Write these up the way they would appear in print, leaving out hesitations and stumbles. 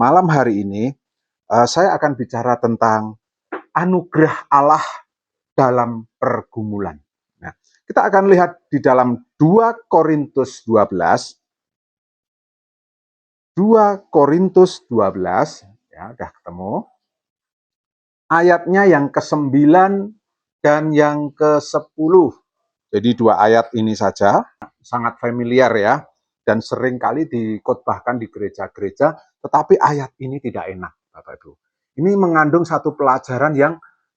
malam hari ini saya akan bicara tentang anugerah Allah dalam pergumulan. Nah, kita akan lihat di dalam 2 Korintus 12. 2 Korintus 12, ya, udah ketemu. Ayatnya yang ke-9 dan yang ke-10. Jadi 2 ayat ini saja, sangat familiar ya, dan sering kali dikhotbahkan di gereja-gereja, tetapi ayat ini tidak enak, Bapak Ibu. Ini mengandung satu pelajaran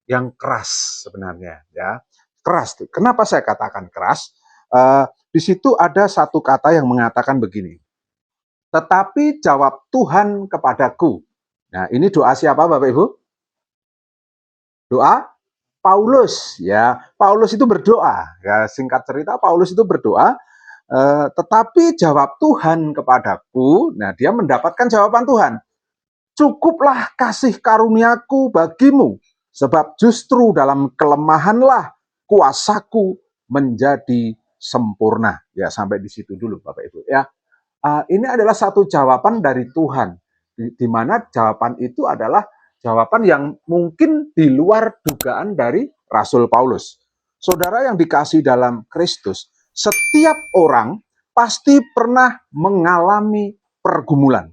yang keras sebenarnya, ya. Keras. Kenapa saya katakan keras? Di situ ada satu kata yang mengatakan begini. Tetapi jawab Tuhan kepadaku. Nah, ini doa siapa, Bapak Ibu? Doa Paulus, ya. Paulus itu berdoa. Ya, singkat cerita Paulus itu berdoa, tetapi jawab Tuhan kepadaku. Nah, dia mendapatkan jawaban Tuhan. Cukuplah kasih karuniaku bagimu, sebab justru dalam kelemahanlah kuasaku menjadi sempurna. Ya, sampai di situ dulu Bapak Ibu, ya. Ini adalah satu jawaban dari Tuhan, di mana jawaban itu adalah jawaban yang mungkin di luar dugaan dari Rasul Paulus. Saudara yang dikasihi dalam Kristus, setiap orang pasti pernah mengalami pergumulan,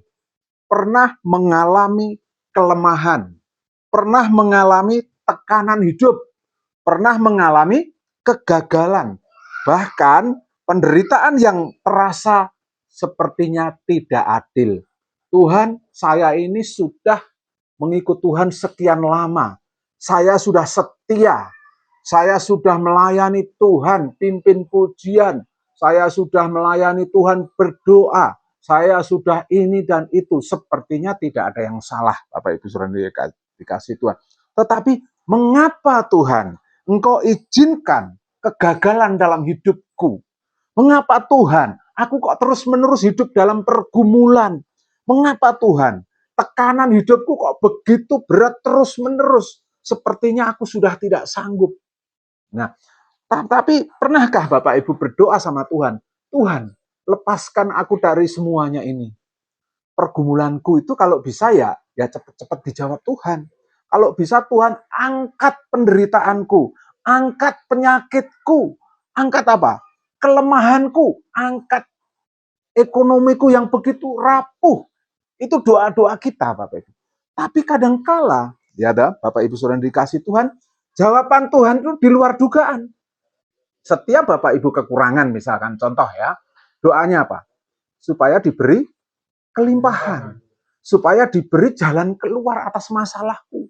pernah mengalami kelemahan, pernah mengalami tekanan hidup, pernah mengalami kegagalan, bahkan penderitaan yang terasa sepertinya tidak adil. Tuhan, saya ini sudah mengikut Tuhan sekian lama. Saya sudah setia. Saya sudah melayani Tuhan, pimpin pujian. Saya sudah melayani Tuhan, berdoa. Saya sudah ini dan itu. Sepertinya tidak ada yang salah, Bapak Ibu Saudara dikasih Tuhan. Tetapi mengapa Tuhan Engkau izinkan kegagalan dalam hidupku? Mengapa Tuhan aku kok terus-menerus hidup dalam pergumulan? Mengapa Tuhan tekanan hidupku kok begitu berat terus-menerus? Sepertinya aku sudah tidak sanggup. Nah, tapi pernahkah Bapak Ibu berdoa sama Tuhan? Tuhan, lepaskan aku dari semuanya ini. Pergumulanku itu kalau bisa ya cepat-cepat dijawab Tuhan. Kalau bisa Tuhan angkat penderitaanku, angkat penyakitku, angkat apa? Kelemahanku, angkat ekonomiku yang begitu rapuh. Itu doa-doa kita, Bapak Ibu. Tapi kadangkala, ya Bapak Ibu Saudara dikasih Tuhan, jawaban Tuhan itu di luar dugaan. Setiap Bapak Ibu kekurangan misalkan, contoh ya, doanya apa? Supaya diberi kelimpahan. Supaya diberi jalan keluar atas masalahku.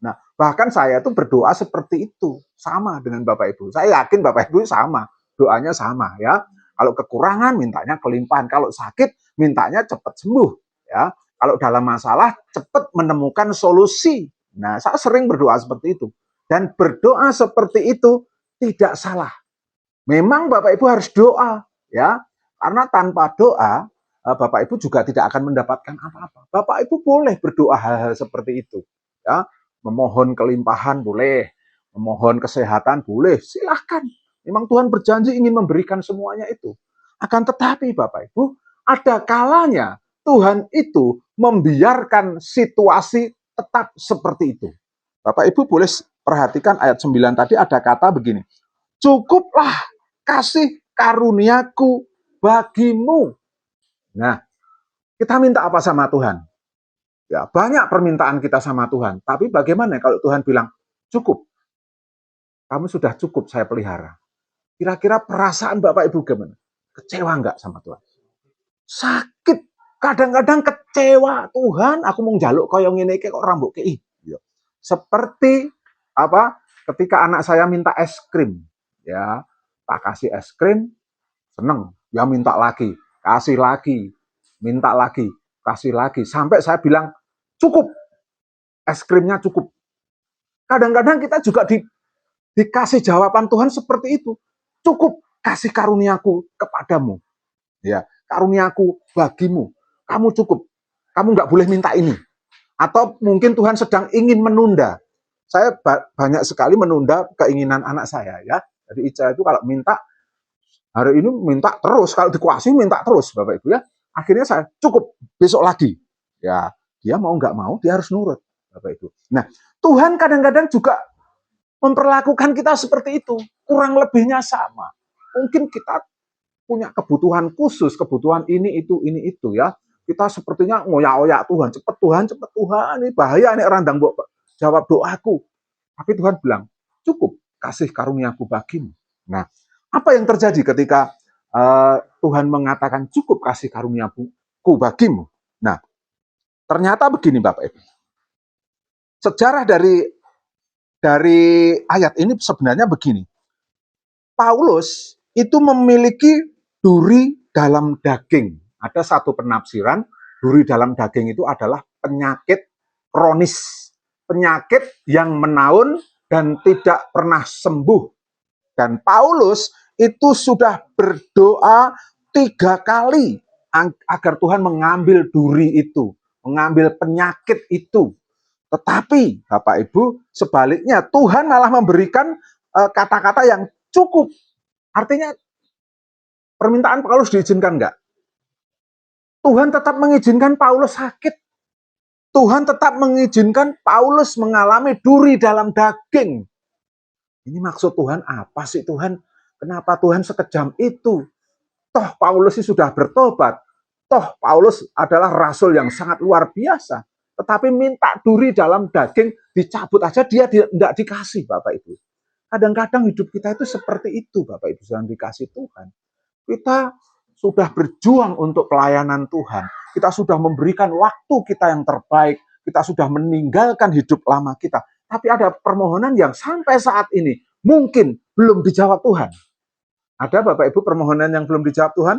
Nah, bahkan saya tuh berdoa seperti itu. Sama dengan Bapak Ibu. Saya yakin Bapak Ibu sama. Doanya sama ya. Kalau kekurangan mintanya kelimpahan. Kalau sakit mintanya cepat sembuh. Ya. Kalau dalam masalah cepat menemukan solusi. Nah, saya sering berdoa seperti itu. Dan berdoa seperti itu tidak salah. Memang Bapak Ibu harus doa. Ya. Karena tanpa doa, Bapak Ibu juga tidak akan mendapatkan apa-apa. Bapak Ibu boleh berdoa hal-hal seperti itu. Ya. Memohon kelimpahan boleh, memohon kesehatan boleh, silahkan. Memang Tuhan berjanji ingin memberikan semuanya itu. Akan tetapi Bapak Ibu, ada kalanya Tuhan itu membiarkan situasi tetap seperti itu. Bapak Ibu boleh perhatikan ayat 9 tadi ada kata begini. Cukuplah kasih karuniaku bagimu. Nah, kita minta apa sama Tuhan? Ya, banyak permintaan kita sama Tuhan. Tapi bagaimana kalau Tuhan bilang, cukup. Kamu sudah cukup saya pelihara. Kira-kira perasaan Bapak Ibu gimana? Kecewa enggak sama Tuhan? Sakit. Kadang-kadang kecewa. Tuhan, aku mau njaluk kaya ngene iki kok rambut kei. Seperti apa? Ketika anak saya minta es krim. Ya, tak kasih es krim, seneng. Ya minta lagi. Kasih lagi. Minta lagi. Kasih lagi. Sampai saya bilang, cukup. Es krimnya cukup. Kadang-kadang kita juga dikasih jawaban Tuhan seperti itu. Cukup kasih karuniaku kepadamu. Ya, karuniaku bagimu. Kamu cukup. Kamu nggak boleh minta ini. Atau mungkin Tuhan sedang ingin menunda. Saya banyak sekali menunda keinginan anak saya. Ya, jadi Ica itu kalau minta, hari ini minta terus. Kalau dikuasai minta terus, Bapak Ibu ya. Akhirnya saya cukup besok lagi. Ya, dia mau nggak mau, dia harus nurut, Bapak Ibu. Nah, Tuhan kadang-kadang juga memperlakukan kita seperti itu, kurang lebihnya sama. Mungkin kita punya kebutuhan khusus, kebutuhan ini itu ya. Kita sepertinya ngoyak-oyak Tuhan, cepet Tuhan, ini bahaya ini randang jawab doaku. Tapi Tuhan bilang, cukup kasih karuniaku bagimu. Nah, apa yang terjadi ketika Tuhan mengatakan cukup kasih karuniaku bagimu? Nah, ternyata begini Bapak Ibu. Sejarah dari ayat ini sebenarnya begini. Paulus itu memiliki duri dalam daging. Ada satu penafsiran, duri dalam daging itu adalah penyakit kronis. Penyakit yang menaun dan tidak pernah sembuh. Dan Paulus itu sudah berdoa 3 kali agar Tuhan mengambil duri itu, mengambil penyakit itu. Tetapi Bapak Ibu, sebaliknya Tuhan malah memberikan kata-kata yang cukup. Artinya permintaan Paulus diizinkan enggak? Tuhan tetap mengizinkan Paulus sakit. Tuhan tetap mengizinkan Paulus mengalami duri dalam daging. Ini maksud Tuhan apa sih Tuhan? Kenapa Tuhan sekejam itu? Toh Paulus sih sudah bertobat. Toh Paulus adalah rasul yang sangat luar biasa. Tetapi minta duri dalam daging dicabut aja dia tidak dikasih Bapak Ibu. Kadang-kadang hidup kita itu seperti itu Bapak Ibu yang dikasih Tuhan. Kita sudah berjuang untuk pelayanan Tuhan. Kita sudah memberikan waktu kita yang terbaik. Kita sudah meninggalkan hidup lama kita. Tapi ada permohonan yang sampai saat ini mungkin belum dijawab Tuhan. Ada Bapak Ibu permohonan yang belum dijawab Tuhan?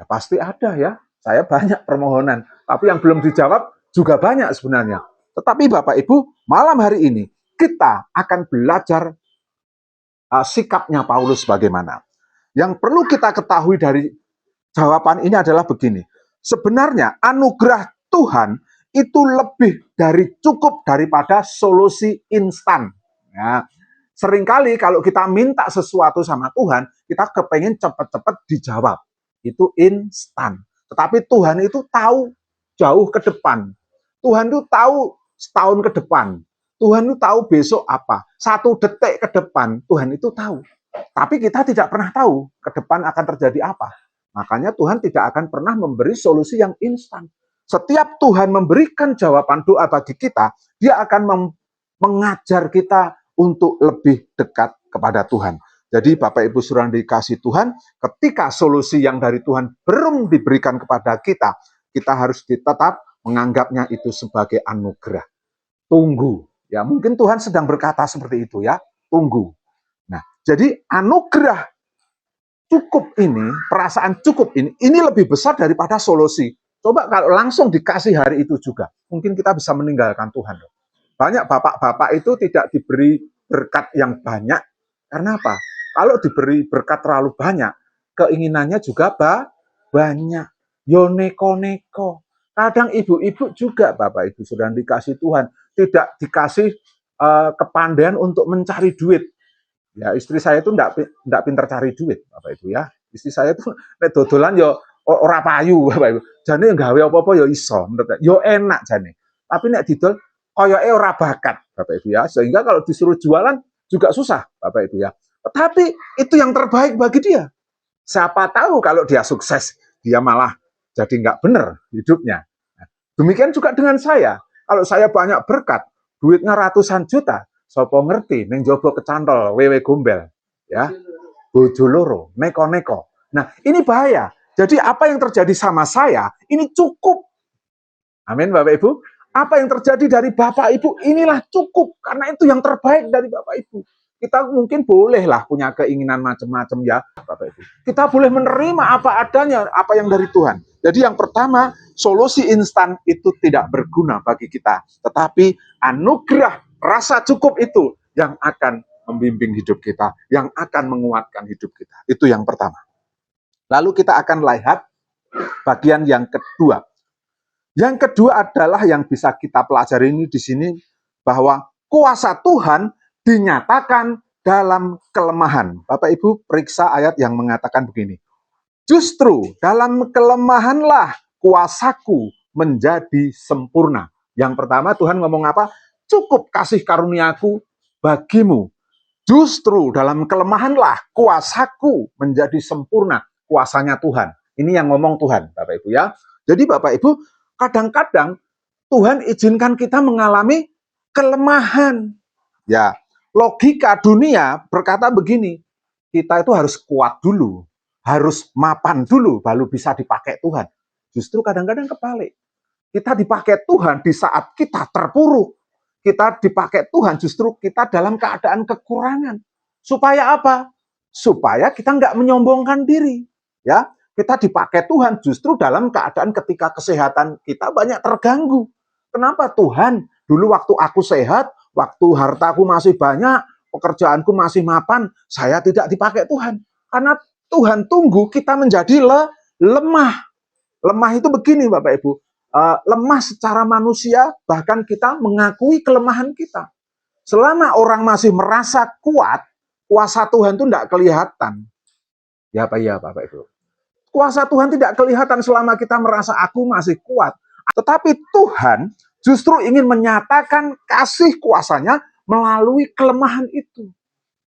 Ya pasti ada ya. Saya banyak permohonan. Tapi yang belum dijawab juga banyak sebenarnya. Tetapi Bapak Ibu, malam hari ini kita akan belajar sikapnya Paulus bagaimana. Yang perlu kita ketahui dari jawaban ini adalah begini. Sebenarnya anugerah Tuhan itu lebih dari cukup daripada solusi instan. Ya. Seringkali kalau kita minta sesuatu sama Tuhan, kita kepengen cepat-cepat dijawab. Itu instan. Tetapi Tuhan itu tahu jauh ke depan. Tuhan itu tahu setahun ke depan. Tuhan itu tahu besok apa. 1 detik ke depan, Tuhan itu tahu. Tapi kita tidak pernah tahu ke depan akan terjadi apa. Makanya Tuhan tidak akan pernah memberi solusi yang instan. Setiap Tuhan memberikan jawaban doa bagi kita, dia akan mengajar kita untuk lebih dekat kepada Tuhan. Jadi Bapak Ibu Saudara dikasih Tuhan, ketika solusi yang dari Tuhan belum diberikan kepada kita, kita harus tetap menganggapnya itu sebagai anugerah. Tunggu. Ya, mungkin Tuhan sedang berkata seperti itu ya, tunggu. Nah, jadi anugerah cukup ini, perasaan cukup ini lebih besar daripada solusi. Coba kalau langsung dikasih hari itu juga, mungkin kita bisa meninggalkan Tuhan. Banyak bapak-bapak itu tidak diberi berkat yang banyak, karena apa? Kalau diberi berkat terlalu banyak, keinginannya juga banyak. Yo neko-neko. Kadang ibu-ibu juga, Bapak Ibu sudah dikasih Tuhan, tidak dikasih kepandaian untuk mencari duit. Ya, istri saya itu enggak pintar cari duit, Bapak Ibu ya. Istri saya itu nek dodolan yo ora payu, Bapak Ibu. Jane gawe apa-apa yo iso, yo enak jane. Tapi nek didol koyoke ora bakat, Bapak Ibu ya. Sehingga kalau disuruh jualan juga susah, Bapak Ibu ya. Tetapi itu yang terbaik bagi dia. Siapa tahu kalau dia sukses, dia malah jadi nggak benar hidupnya. Demikian juga dengan saya. Kalau saya banyak berkat, duitnya ratusan juta, sopo ngerti, neng jobo kecantol, wewe gombel, ya, bojo loro, neko-neko. Nah, ini bahaya. Jadi apa yang terjadi sama saya, ini cukup. Amin, Bapak Ibu. Apa yang terjadi dari Bapak Ibu, inilah cukup. Karena itu yang terbaik dari Bapak Ibu. Kita mungkin bolehlah punya keinginan macam-macam ya, Bapak Ibu. Kita boleh menerima apa adanya, apa yang dari Tuhan. Jadi yang pertama, solusi instan itu tidak berguna bagi kita. Tetapi anugerah rasa cukup itu yang akan membimbing hidup kita, yang akan menguatkan hidup kita. Itu yang pertama. Lalu kita akan lihat bagian yang kedua. Yang kedua adalah yang bisa kita pelajari ini di sini, bahwa kuasa Tuhan dinyatakan dalam kelemahan. Bapak Ibu periksa ayat yang mengatakan begini. Justru dalam kelemahanlah kuasaku menjadi sempurna. Yang pertama Tuhan ngomong apa? Cukup kasih karuniaku bagimu. Justru dalam kelemahanlah kuasaku menjadi sempurna. Kuasanya Tuhan. Ini yang ngomong Tuhan, Bapak Ibu ya. Jadi Bapak Ibu, kadang-kadang Tuhan izinkan kita mengalami kelemahan. Ya, logika dunia berkata begini, kita itu harus kuat dulu, harus mapan dulu, baru bisa dipakai Tuhan. Justru kadang-kadang kebalik. Kita dipakai Tuhan di saat kita terpuruk. Kita dipakai Tuhan justru kita dalam keadaan kekurangan. Supaya apa? Supaya kita nggak menyombongkan diri. Ya, kita dipakai Tuhan justru dalam keadaan ketika kesehatan kita banyak terganggu. Kenapa Tuhan? Dulu waktu aku sehat, waktu hartaku masih banyak, pekerjaanku masih mapan, saya tidak dipakai Tuhan. Karena Tuhan tunggu kita menjadi lemah. Lemah itu begini Bapak Ibu, lemah secara manusia, bahkan kita mengakui kelemahan kita. Selama orang masih merasa kuat, kuasa Tuhan itu tidak kelihatan. Ya Pak, ya Bapak Ibu. Kuasa Tuhan tidak kelihatan selama kita merasa aku masih kuat. Tetapi Tuhan justru ingin menyatakan kasih kuasanya melalui kelemahan itu.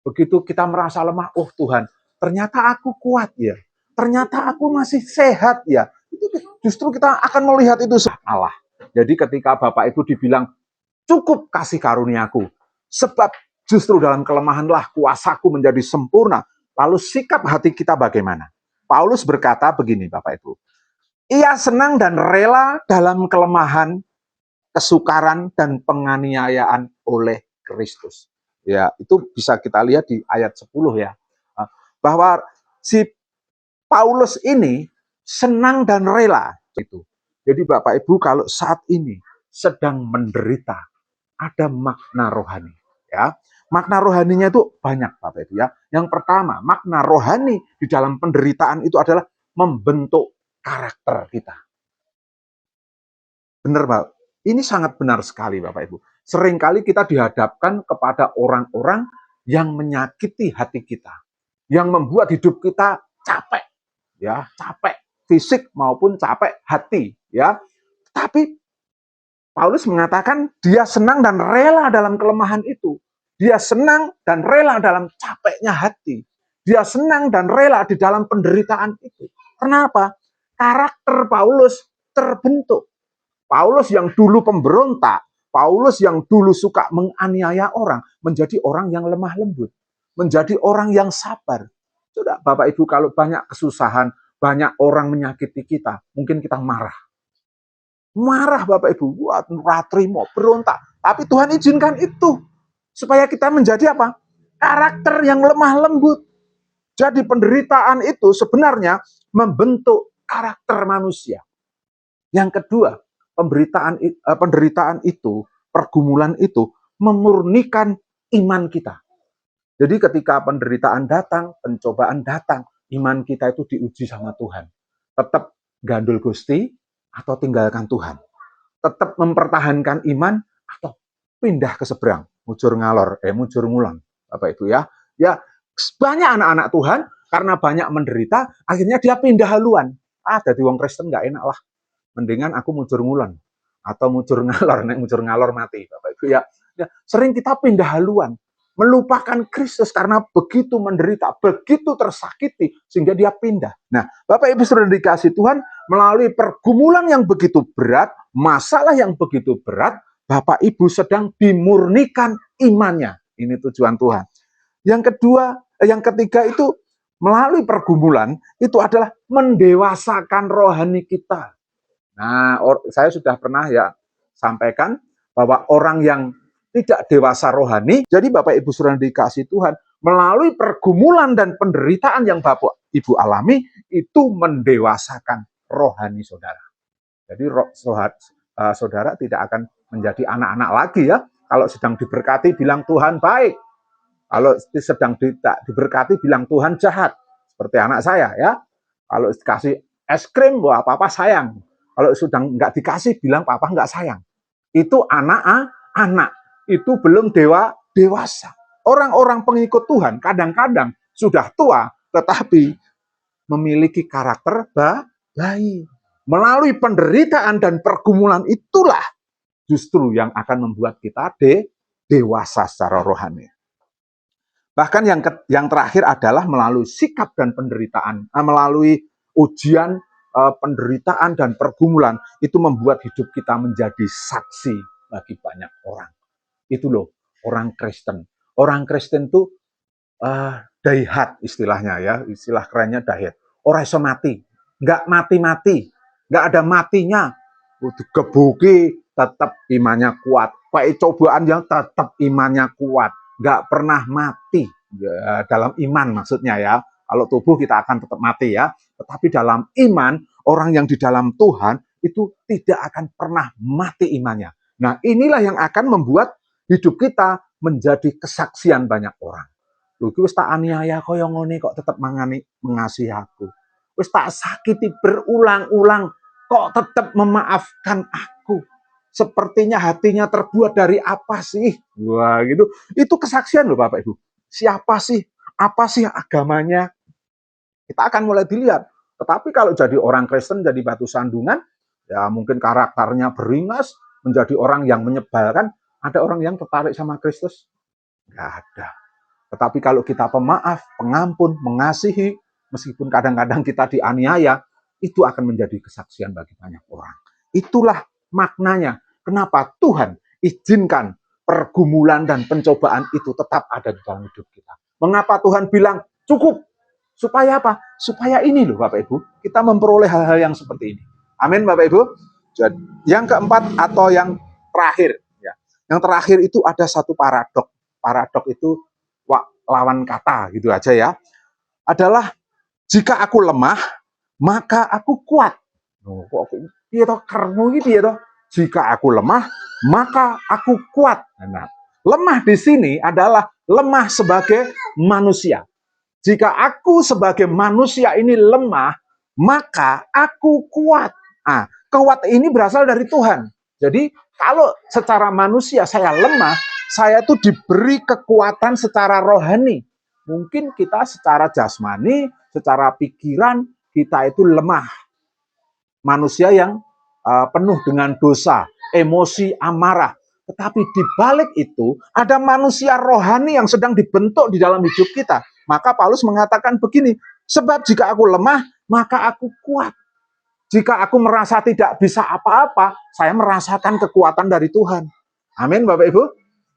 Begitu kita merasa lemah, oh Tuhan, ternyata aku kuat ya. Ternyata aku masih sehat ya. Justru kita akan melihat itu Allah. Jadi ketika Bapak Ibu dibilang, cukup kasih karuniaku. Sebab justru dalam kelemahanlah kuasaku menjadi sempurna. Lalu sikap hati kita bagaimana? Paulus berkata begini Bapak Ibu. Ia senang dan rela dalam kelemahan, kesukaran, dan penganiayaan oleh Kristus. Ya, itu bisa kita lihat di ayat 10 ya. Bahwa si Paulus ini senang dan rela itu. Jadi Bapak Ibu kalau saat ini sedang menderita, ada makna rohani ya. Makna rohaninya itu banyak Bapak Ibu ya. Yang pertama, makna rohani di dalam penderitaan itu adalah membentuk karakter kita. Benar Pak, ini sangat benar sekali Bapak Ibu. Seringkali kita dihadapkan kepada orang-orang yang menyakiti hati kita, yang membuat hidup kita capek, ya capek fisik maupun capek hati, ya. Tapi Paulus mengatakan dia senang dan rela dalam kelemahan itu. Dia senang dan rela dalam capeknya hati. Dia senang dan rela di dalam penderitaan itu. Kenapa? Karakter Paulus terbentuk. Paulus yang dulu pemberontak, Paulus yang dulu suka menganiaya orang, menjadi orang yang lemah lembut, menjadi orang yang sabar. Sudah, Bapak Ibu, kalau banyak kesusahan, banyak orang menyakiti kita, mungkin kita marah. Marah Bapak Ibu, buat ratrimo, berontak. Tapi Tuhan izinkan itu, supaya kita menjadi apa? Karakter yang lemah lembut. Jadi penderitaan itu sebenarnya membentuk karakter manusia. Yang kedua, penderitaan itu, pergumulan itu memurnikan iman kita. Jadi ketika penderitaan datang, pencobaan datang, iman kita itu diuji sama Tuhan. Tetap gandul Gusti atau tinggalkan Tuhan. Tetap mempertahankan iman atau pindah ke seberang, mujur ngulon, Bapak Ibu ya. Ya, banyak anak-anak Tuhan karena banyak menderita, akhirnya dia pindah haluan. Jadi wong Kristen nggak enak lah. Mendingan aku mujur ngulon atau mujur ngalor, nek mujur ngalor mati, Bapak Ibu ya. Ya, sering kita pindah haluan, melupakan Kristus karena begitu menderita, begitu tersakiti sehingga dia pindah. Nah, Bapak Ibu sudah dikasih Tuhan melalui pergumulan yang begitu berat, masalah yang begitu berat, Bapak Ibu sedang dimurnikan imannya. Ini tujuan Tuhan. Yang ketiga itu melalui pergumulan itu adalah mendewasakan rohani kita. Nah, saya sudah pernah ya sampaikan bahwa orang yang tidak dewasa rohani, jadi Bapak Ibu sudah dikasih Tuhan, melalui pergumulan dan penderitaan yang Bapak Ibu alami, itu mendewasakan rohani saudara. Jadi saudara tidak akan menjadi anak-anak lagi ya. Kalau sedang diberkati bilang Tuhan baik. Kalau sedang tidak diberkati bilang Tuhan jahat. Seperti anak saya ya. Kalau dikasih es krim, wah papa sayang. Kalau sudah nggak dikasih, bilang papa nggak sayang. Itu anak-anak. Itu belum dewasa. Orang-orang pengikut Tuhan kadang-kadang sudah tua, tetapi memiliki karakter baik. Melalui penderitaan dan pergumulan itulah justru yang akan membuat kita dewasa secara rohani. Bahkan yang terakhir adalah melalui sikap dan penderitaan, melalui ujian, penderitaan dan pergumulan, itu membuat hidup kita menjadi saksi bagi banyak orang. Itu loh, orang Kristen. Orang Kristen itu daihat istilahnya ya, istilah kerennya daihat. Orang iso mati, nggak mati-mati, nggak ada matinya. Gebuki tetap imannya kuat. Pakai cobaan yang tetap imannya kuat, nggak pernah mati ya, dalam iman maksudnya ya. Kalau tubuh kita akan tetap mati ya, tetapi dalam iman orang yang di dalam Tuhan itu tidak akan pernah mati imannya. Nah, inilah yang akan membuat hidup kita menjadi kesaksian banyak orang. Lho, iki wis tak aniaya kaya ngene kok tetep mengasihi aku. Wis tak sakiti berulang-ulang kok tetap memaafkan aku. Sepertinya hatinya terbuat dari apa sih? Wah, gitu. Itu kesaksian loh Bapak Ibu. Siapa sih? Apa sih agamanya? Kita akan mulai dilihat. Tetapi kalau jadi orang Kristen, jadi batu sandungan, ya mungkin karakternya beringas, menjadi orang yang menyebalkan. Ada orang yang tertarik sama Kristus? Nggak ada. Tetapi kalau kita pemaaf, pengampun, mengasihi, meskipun kadang-kadang kita dianiaya, itu akan menjadi kesaksian bagi banyak orang. Itulah maknanya. Kenapa Tuhan izinkan pergumulan dan pencobaan itu tetap ada di dalam hidup kita. Mengapa Tuhan bilang cukup? Supaya apa? Supaya ini loh Bapak Ibu, kita memperoleh hal-hal yang seperti ini. Amin Bapak Ibu. Jadi, yang keempat atau yang terakhir. Ya. Yang terakhir itu ada satu paradok. Paradok itu lawan kata gitu aja ya. Adalah jika aku lemah, maka aku kuat. Oh, kok piye to kermu iki piye to? Jika aku lemah, maka aku kuat. Nah, lemah di sini adalah lemah sebagai manusia. Jika aku sebagai manusia ini lemah, maka aku kuat. Nah, kuat ini berasal dari Tuhan. Jadi, kalau secara manusia saya lemah, saya tuh diberi kekuatan secara rohani. Mungkin kita secara jasmani, secara pikiran, kita itu lemah. Manusia yang penuh dengan dosa, emosi, amarah. Tetapi di balik itu, ada manusia rohani yang sedang dibentuk di dalam hidup kita. Maka Paulus mengatakan begini, sebab jika aku lemah, maka aku kuat. Jika aku merasa tidak bisa apa-apa, saya merasakan kekuatan dari Tuhan. Amin Bapak Ibu.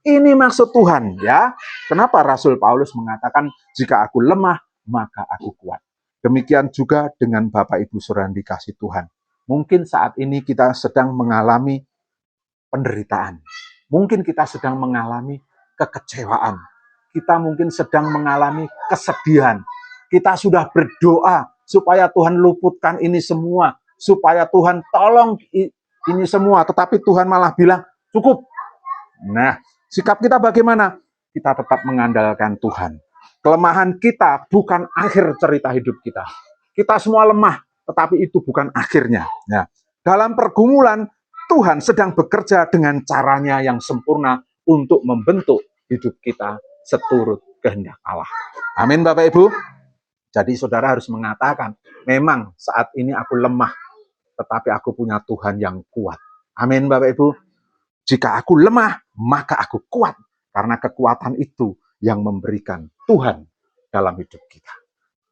Ini maksud Tuhan ya. Kenapa Rasul Paulus mengatakan jika aku lemah, maka aku kuat. Demikian juga dengan Bapak Ibu Saudara yang dikasih Tuhan. Mungkin saat ini kita sedang mengalami penderitaan. Mungkin kita sedang mengalami kekecewaan. Kita mungkin sedang mengalami kesedihan. Kita sudah berdoa supaya Tuhan luputkan ini semua. Supaya Tuhan tolong ini semua. Tetapi Tuhan malah bilang, cukup. Nah, sikap kita bagaimana? Kita tetap mengandalkan Tuhan. Kelemahan kita bukan akhir cerita hidup kita. Kita semua lemah, tetapi itu bukan akhirnya. Nah, dalam pergumulan, Tuhan sedang bekerja dengan caranya yang sempurna untuk membentuk hidup kita seturut kehendak Allah. Amin Bapak Ibu. Jadi saudara harus mengatakan, memang saat ini aku lemah, tetapi aku punya Tuhan yang kuat. Amin Bapak Ibu. Jika aku lemah, maka aku kuat. Karena kekuatan itu yang memberikan Tuhan dalam hidup kita.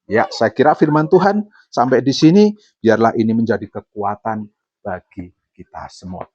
Ya, saya kira firman Tuhan sampai di sini, biarlah ini menjadi kekuatan bagi kita semua.